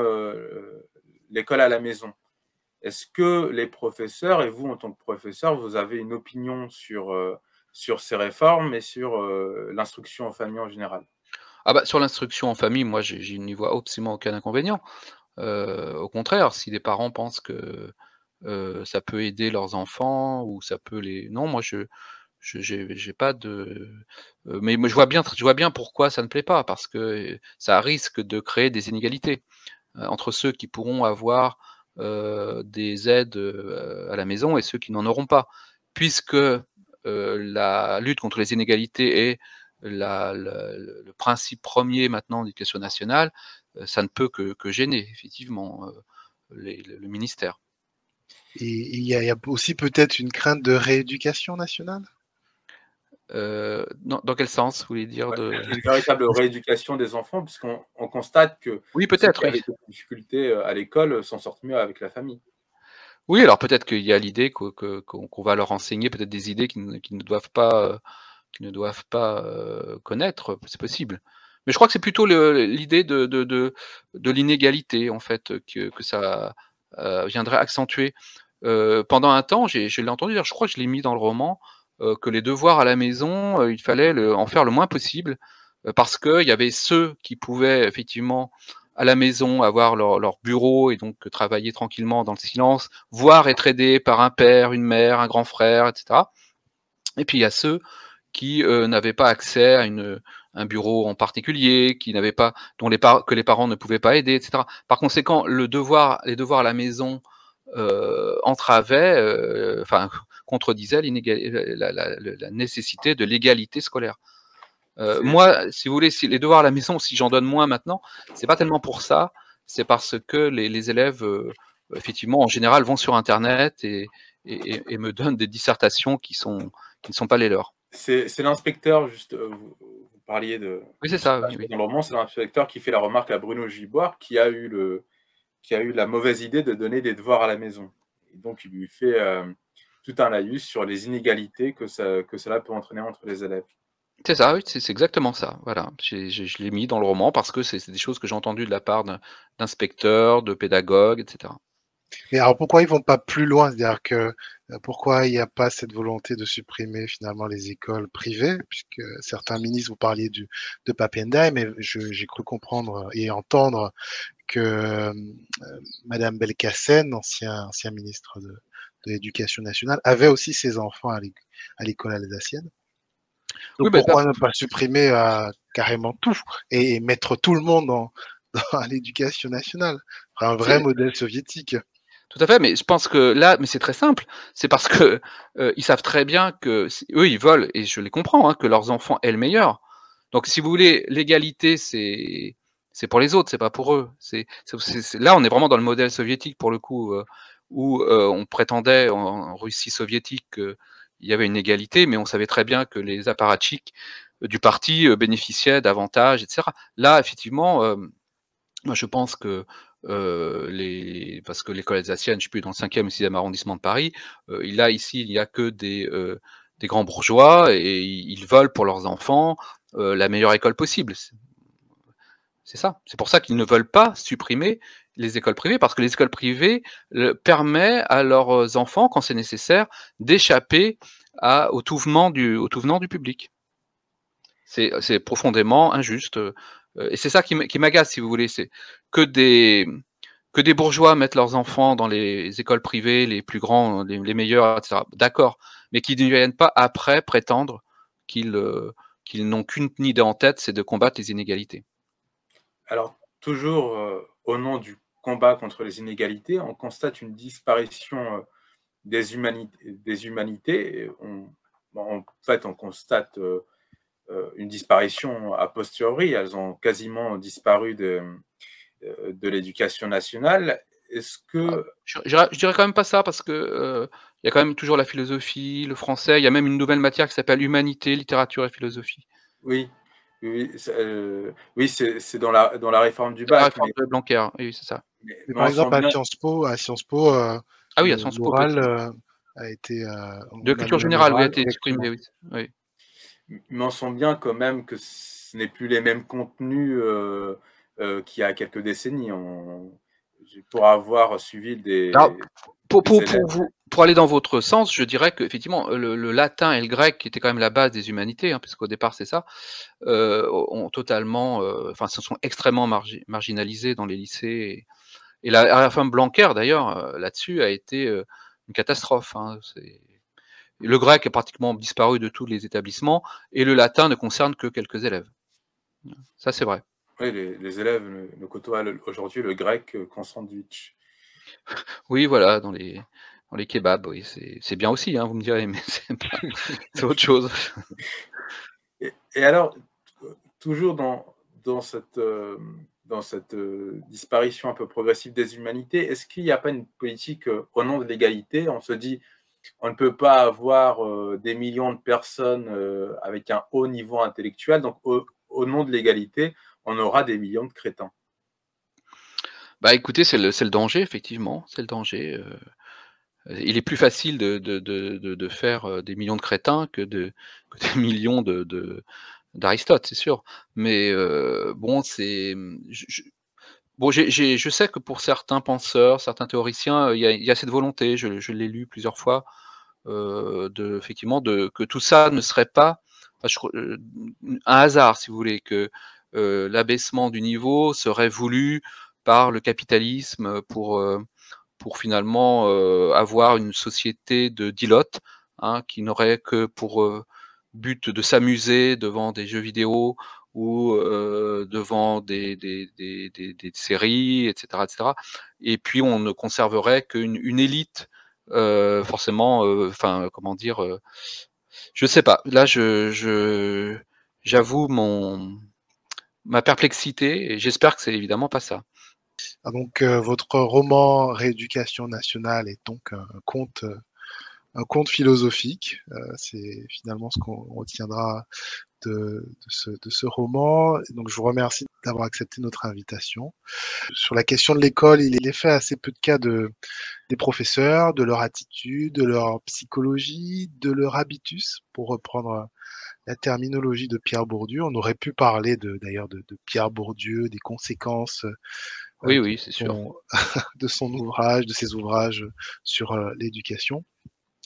l'école à la maison. Est-ce que les professeurs, et vous en tant que professeur, vous avez une opinion sur ces réformes et sur l'instruction en famille en général? Ah bah, sur l'instruction en famille, moi je n'y vois absolument aucun inconvénient. Au contraire, si les parents pensent que, ça peut aider leurs enfants ou ça peut les non, moi j'ai pas de mais je vois bien pourquoi ça ne plaît pas, parce que, ça risque de créer des inégalités, entre ceux qui pourront avoir, des aides, à la maison et ceux qui n'en auront pas. Puisque, la lutte contre les inégalités est le principe premier maintenant de l'éducation nationale, ça ne peut que gêner effectivement, le ministère. Et il y a aussi peut-être une crainte de rééducation nationale? Dans quel sens vous voulez dire Ouais, de une véritable rééducation des enfants puisqu'on constate que oui ceux peut-être, qui oui. avaient des difficultés à l'école s'en sortent mieux avec la famille. Oui, alors peut-être qu'il y a l'idée qu'on va leur enseigner peut-être des idées qu'ils ne doivent pas, connaître, c'est possible. Mais je crois que c'est plutôt l'idée de l'inégalité en fait, que ça, viendrait accentuer. Pendant un temps, je l'ai entendu dire, je crois que je l'ai mis dans le roman, que les devoirs à la maison, il fallait en faire le moins possible, parce qu'il y avait ceux qui pouvaient effectivement à la maison avoir leur bureau et donc travailler tranquillement dans le silence, voire être aidés par un père, une mère, un grand frère et cetera. Et puis il y a ceux qui n'avaient pas accès à un bureau en particulier, qui n'avaient pas, que les parents ne pouvaient pas aider, etc. Par conséquent, les devoirs à la maison entravaient, enfin, contredisaient la nécessité de l'égalité scolaire. Moi, si vous voulez, si les devoirs à la maison, si j'en donne moins maintenant, c'est pas tellement pour ça, c'est parce que les élèves, effectivement, en général, vont sur Internet et me donnent des dissertations qui ne sont pas les leurs. C'est l'inspecteur, juste, vous parliez de... Oui, c'est ça, oui. Dans le roman, c'est l'inspecteur qui fait la remarque à Bruno Giboire, qui a eu la mauvaise idée de donner des devoirs à la maison. Et donc, il lui fait tout un laïus sur les inégalités que cela peut entraîner entre les élèves. C'est ça, oui, c'est exactement ça. Voilà, je l'ai mis dans le roman parce que c'est des choses que j'ai entendues de la part d'inspecteurs, de pédagogues, etc. Mais alors pourquoi ils vont pas plus loin? C'est-à-dire que pourquoi il n'y a pas cette volonté de supprimer finalement les écoles privées, puisque certains ministres, vous parliez de Papendiaï, mais j'ai cru comprendre et entendre que Madame Belkacem, ancien ministre de l'Éducation nationale, avait aussi ses enfants à l'école alsacienne. Donc Oui, pourquoi ne pas supprimer carrément tout et mettre tout le monde dans l'éducation nationale? Un vrai modèle soviétique. Tout à fait, mais je pense que là, mais c'est très simple, c'est parce que ils savent très bien que eux, ils veulent, et je les comprends, hein, que leurs enfants aient le meilleur. Donc, si vous voulez, l'égalité, c'est pour les autres, c'est pas pour eux. Là, on est vraiment dans le modèle soviétique pour le coup, où on prétendait en Russie soviétique qu'il y avait une égalité, mais on savait très bien que les apparatchiks du parti bénéficiaient d'avantages, etc. Là, effectivement, moi, je pense que parce que l'école alsacienne, je ne sais plus, dans le 5e ou 6e arrondissement de Paris, ici, il n'y a que des grands bourgeois et ils veulent pour leurs enfants la meilleure école possible. C'est ça. C'est pour ça qu'ils ne veulent pas supprimer les écoles privées, parce que les écoles privées permettent à leurs enfants, quand c'est nécessaire, d'échapper au tout venant du public. C'est profondément injuste. Et c'est ça qui m'agace, si vous voulez, c'est que des bourgeois mettent leurs enfants dans les écoles privées, les plus grands, les meilleurs, etc. D'accord, mais qui ne viennent pas après prétendre qu'ils n'ont qu'une idée en tête, c'est de combattre les inégalités. Alors, toujours au nom du combat contre les inégalités, on constate une disparition des humanités. En fait, on constate une disparition a posteriori. Elles ont quasiment disparu de l'éducation nationale. Est-ce que... Je dirais quand même pas ça, parce que il y a quand même toujours la philosophie, le français. Il y a même une nouvelle matière qui s'appelle humanité, littérature et philosophie. Oui, c'est dans la réforme du bac. La réforme de Blanquer, oui, c'est ça. Mais par exemple, à Sciences Po, ah oui, à Sciences Po, l'oral a été... de culture générale, oui, a été exprimé, oui. Mais on sent bien quand même que ce n'est plus les mêmes contenus qu'il y a quelques décennies. Pour avoir suivi des... Alors, pour aller dans votre sens, je dirais qu'effectivement, le latin et le grec, qui étaient quand même la base des humanités, hein, puisqu'au départ c'est ça, ont totalement, se sont extrêmement marginalisés dans les lycées. Et la réforme Blanquer, d'ailleurs, là-dessus, a été une catastrophe. Hein, le grec a pratiquement disparu de tous les établissements, et le latin ne concerne que quelques élèves. Ça, c'est vrai. Oui, les élèves ne côtoient aujourd'hui le grec qu'en sandwich. Oui, voilà, dans les kebabs, oui, c'est bien aussi, hein, vous me direz, mais c'est autre chose. Et alors, toujours dans cette disparition un peu progressive des humanités, est-ce qu'il n'y a pas une politique au nom de l'égalité? On se dit, on ne peut pas avoir des millions de personnes avec un haut niveau intellectuel, donc au nom de l'égalité, on aura des millions de crétins. Bah écoutez, c'est le danger, effectivement, c'est le danger. Il est plus facile de faire des millions de crétins que des millions d'Aristote, c'est sûr. Mais bon, je sais que pour certains penseurs, certains théoriciens, il y a cette volonté, je l'ai lu plusieurs fois, effectivement, que tout ça ne serait pas un hasard, si vous voulez, que l'abaissement du niveau serait voulu par le capitalisme pour finalement avoir une société de d'îlots, hein, qui n'aurait que but de s'amuser devant des jeux vidéo ou devant des séries, etc., etc. Et puis on ne conserverait qu'une élite, forcément, enfin, comment dire, je sais pas. Là, j'avoue ma perplexité et j'espère que c'est évidemment pas ça. Ah, donc, votre roman Rééducation nationale est donc un conte philosophique. C'est finalement ce qu'on retiendra de ce roman. Donc, je vous remercie d'avoir accepté notre invitation. Sur la question de l'école, il est fait assez peu de cas des professeurs, de leur attitude, de leur psychologie, de leur habitus, pour reprendre la terminologie de Pierre Bourdieu. On aurait pu parler d'ailleurs de Pierre Bourdieu, des conséquences Oui, de oui, c'est sûr. de son ouvrage, de ses ouvrages sur l'éducation.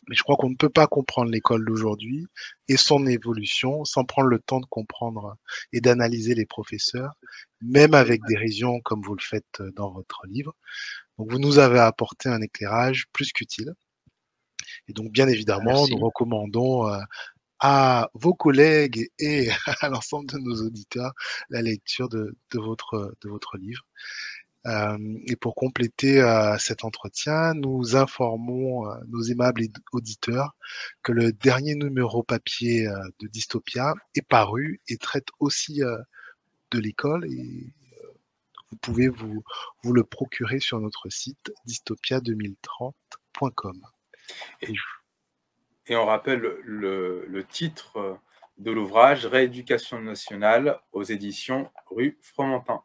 Mais je crois qu'on ne peut pas comprendre l'école d'aujourd'hui et son évolution sans prendre le temps de comprendre et d'analyser les professeurs, même avec dérision comme vous le faites dans votre livre. Donc vous nous avez apporté un éclairage plus qu'utile. Et donc bien évidemment, Merci. nous recommandons à vos collègues et à l'ensemble de nos auditeurs la lecture de votre livre. Et pour compléter cet entretien, nous informons nos aimables auditeurs que le dernier numéro papier de Dystopia est paru et traite aussi de l'école et vous pouvez vous le procurer sur notre site dystopia2030.com. Et on rappelle le titre de l'ouvrage, Rééducation nationale aux éditions Rue Fromentin.